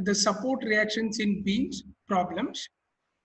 the support reactions in beams problems.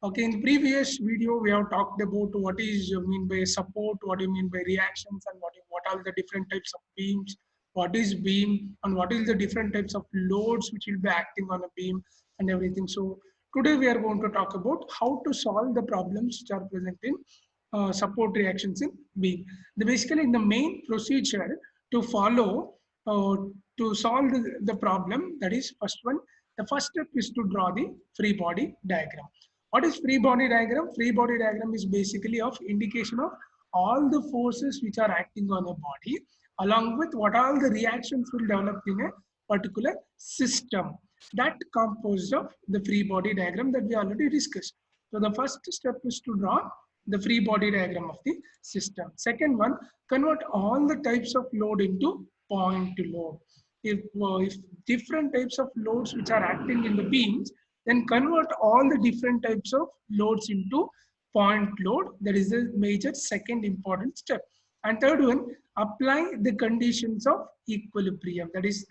Okay, in the previous video, we have talked about what is mean by support, what do you mean by reactions, and what are the different types of beams, what is beam, and what is the different types of loads which will be acting on a beam and everything. So today we are going to talk about how to solve the problems which are present in support reactions in beam. Basically, in the main procedure to follow to solve the problem, that is first one, the first step is to draw the free body diagram. What is free body diagram? Free body diagram is basically of indication of all the forces which are acting on a body, along with what all the reactions will develop in a particular system that composed of the free body diagram that we already discussed. So the first step is to draw the free body diagram of the system. Second one, convert all the types of load into point load. If different types of loads which are acting in the beams, then convert all the different types of loads into point load. That is the major second important step. And third one, apply the conditions of equilibrium. That is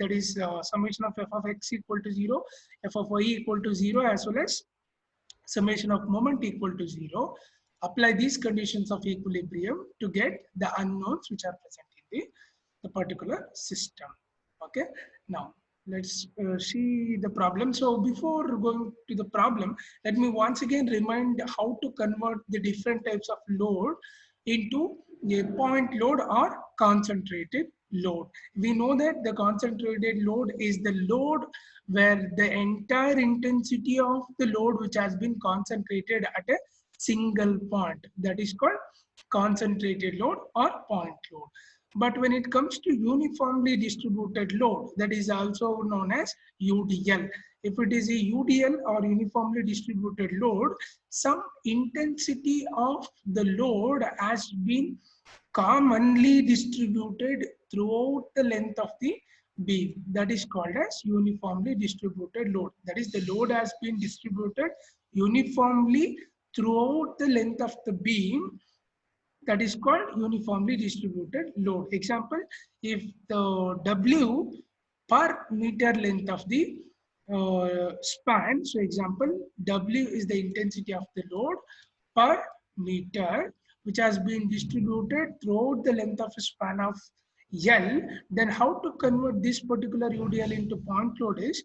summation of f of x equal to 0, f of y equal to 0, as well as summation of moment equal to 0. Apply these conditions of equilibrium to get the unknowns which are present in the particular system. Okay, now let's see the problem. So before going to the problem, let me once again remind how to convert the different types of load into a point load or concentrated load. We know that the concentrated load is the load where the entire intensity of the load which has been concentrated at a single point, that is called concentrated load or point load. But when it comes to uniformly distributed load, that is also known as UDL. If it is a UDL or uniformly distributed load, some intensity of the load has been commonly distributed throughout the length of the beam. That is called as uniformly distributed load. That is, the load has been distributed uniformly throughout the length of the beam. That is called uniformly distributed load. Example, if the W per meter length of the span, so example, W is the intensity of the load per meter, which has been distributed throughout the length of a span of L, then how to convert this particular UDL into point load is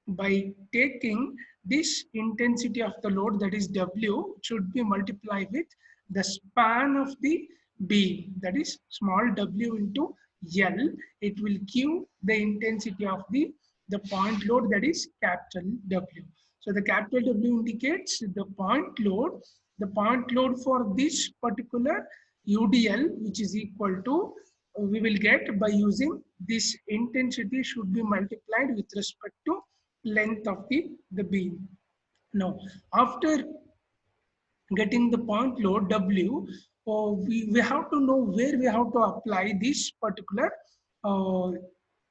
by taking this intensity of the load, that is W, should be multiplied with the span of the beam, that is small w into L. It will give the intensity of the point load, that is capital W. So the capital W indicates the point load. The point load for this particular UDL, which is equal to, we will get by using this intensity should be multiplied with respect to length of the beam. Now, after getting the point load W, we have to know where we have to apply this particular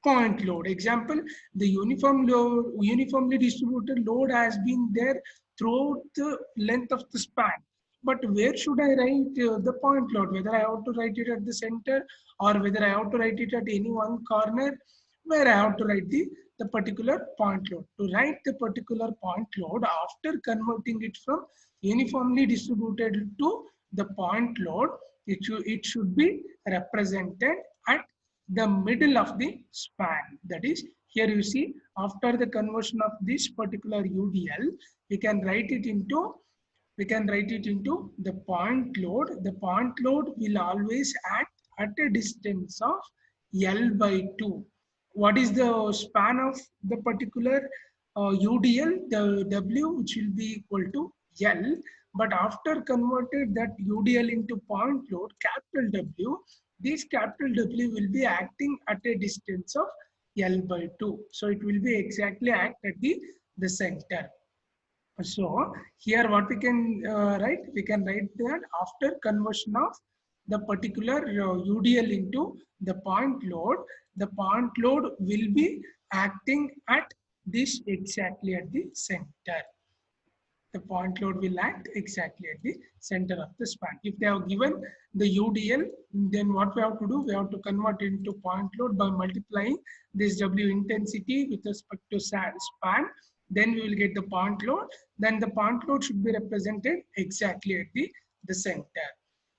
point load. Example, the uniformly distributed load has been there throughout the length of the span. But where should I write the point load? Whether I have to write it at the center or whether I have to write it at any one corner, where I have to write the particular point load. To write the particular point load after converting it from uniformly distributed to the point load, it should be represented at the middle of the span. That is, here you see, after the conversion of this particular UDL, we can write it into the point load. The point load will always act at a distance of L by 2. What is the span of the particular UDL? The W, which will be equal to L. But after converted that UDL into point load, capital W, this capital W will be acting at a distance of L by 2. So it will be exactly act at the center. So here what we can write? We can write that after conversion of the particular UDL into the point load will be acting at this exactly at the center. The point load will act exactly at the center of the span. If they have given the UDL, then what we have to do? We have to convert it into point load by multiplying this W intensity with respect to span then we will get the point load. Then the point load should be represented exactly at the center.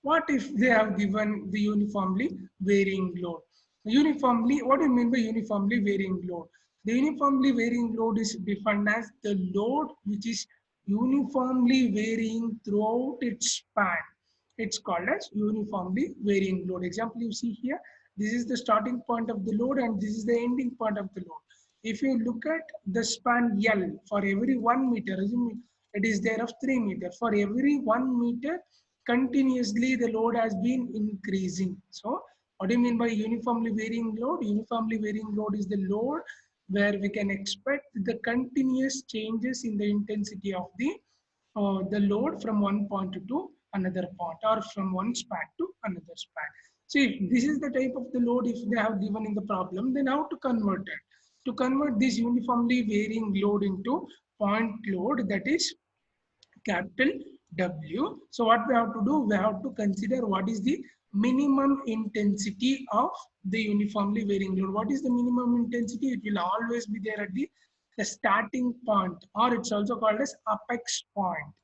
What if they have given the uniformly varying load? Uniformly, what do you mean by uniformly varying load? The uniformly varying load is defined as the load which is uniformly varying throughout its span. It's called as uniformly varying load. Example, you see here, this is the starting point of the load and this is the ending point of the load. If you look at the span L, for every 1 meter, it is there of 3 meters. For every 1 meter, continuously the load has been increasing. So what do you mean by uniformly varying load? Uniformly varying load is the load where we can expect the continuous changes in the intensity of the load from one point to another point, or from one span to another span. So if this is the type of the load if they have given in the problem, then how to convert it? To convert this uniformly varying load into point load, that is capital W. So what we have to do, we have to consider what is the minimum intensity of the uniformly varying load. What is the minimum intensity? It will always be there at the starting point, or it's also called as apex point,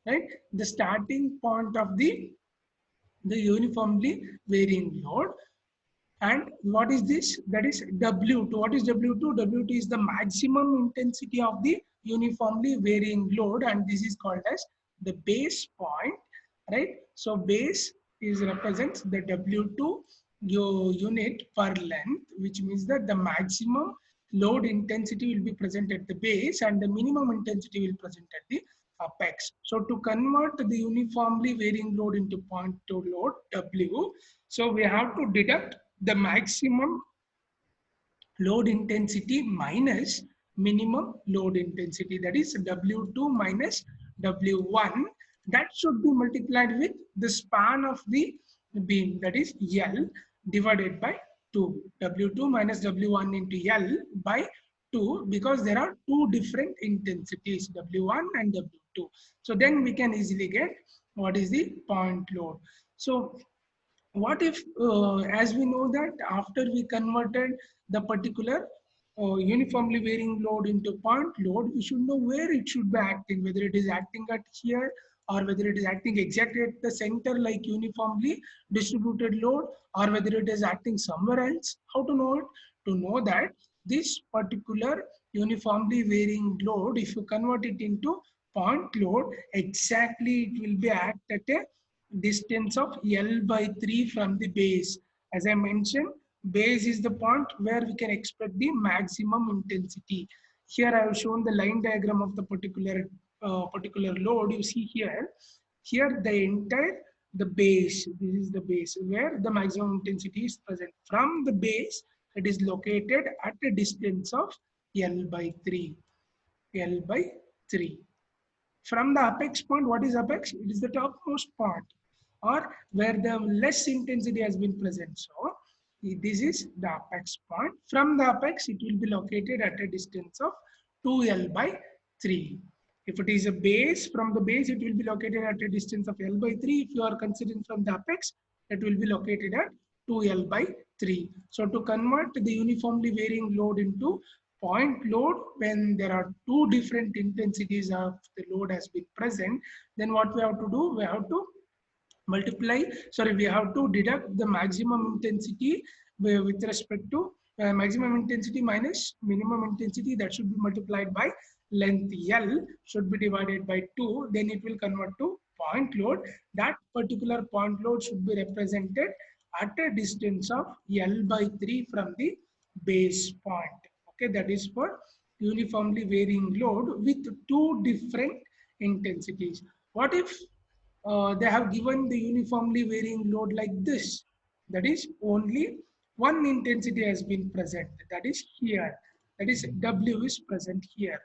right? The starting point of the uniformly varying load. And what is this? That is W2. What is W2? W2 is the maximum intensity of the uniformly varying load, and this is called as the base point, right? So base is represents the W2 unit per length, which means that the maximum load intensity will be present at the base and the minimum intensity will present at the apex. So to convert the uniformly varying load into point to load W, so we have to deduct the maximum load intensity minus minimum load intensity, that is W2 minus W1. That should be multiplied with the span of the beam, that is L, divided by 2. W2 minus W1 into L by 2, because there are two different intensities, W1 and W2. So then we can easily get what is the point load. So what if, as we know that after we converted the particular uniformly varying load into point load, we should know where it should be acting, whether it is acting at here or whether it is acting exactly at the center like uniformly distributed load, or whether it is acting somewhere else. How to know it? To know that this particular uniformly varying load, if you convert it into point load, exactly it will be act at a distance of L by 3 from the base. As I mentioned, base is the point where we can expect the maximum intensity. Here I have shown the line diagram of the particular load. You see here, the entire the base, this is the base where the maximum intensity is present. From the base, it is located at a distance of L by 3. L by 3. From the apex point, what is apex? It is the topmost point, or where the less intensity has been present. So this is the apex point. From the apex, it will be located at a distance of 2L by 3. If it is a base, from the base, it will be located at a distance of L by 3. If you are considering from the apex, it will be located at 2L by 3. So to convert the uniformly varying load into point load, when there are two different intensities of the load has been present, then what we have to do, we have to we have to deduct the maximum intensity with respect to maximum intensity minus minimum intensity, that should be multiplied by length L, should be divided by 2, then it will convert to point load. That particular point load should be represented at a distance of L by 3 from the base point. Okay, that is for uniformly varying load with two different intensities. What if they have given the uniformly varying load like this? That is only one intensity has been present, that is here, that is W is present here.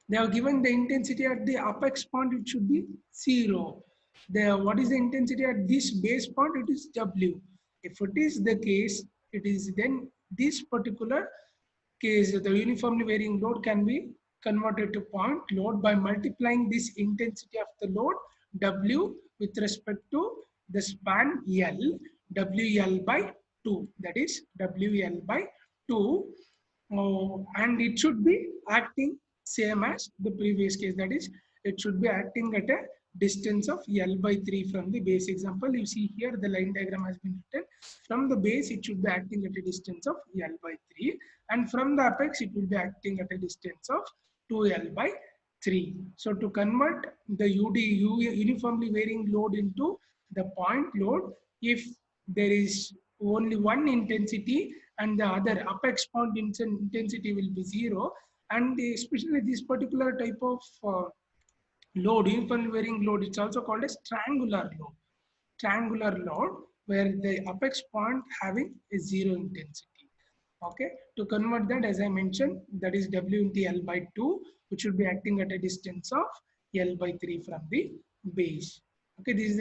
They have given the intensity at the apex point, it should be 0. What is the intensity at this base point? It is W. If it is the case, it is then this particular case, the uniformly varying load can be converted to point load by multiplying this intensity of the load W with respect to the span L, WL by 2, that is WL by 2, and it should be acting same as the previous case, that is it should be acting at a distance of L by 3 from the base. Example, you see here the line diagram has been written. From the base it should be acting at a distance of L by 3, and from the apex it will be acting at a distance of 2L by 3. So to convert the uniformly varying load into the point load, if there is only one intensity and the other apex point intensity will be 0, and especially this particular type of load, uniformly varying load, it's also called as triangular load. Triangular load where the apex point having a 0 intensity. Okay, to convert that, as I mentioned, that is W into L by 2, which should be acting at a distance of L by 3 from the base. Okay, this is the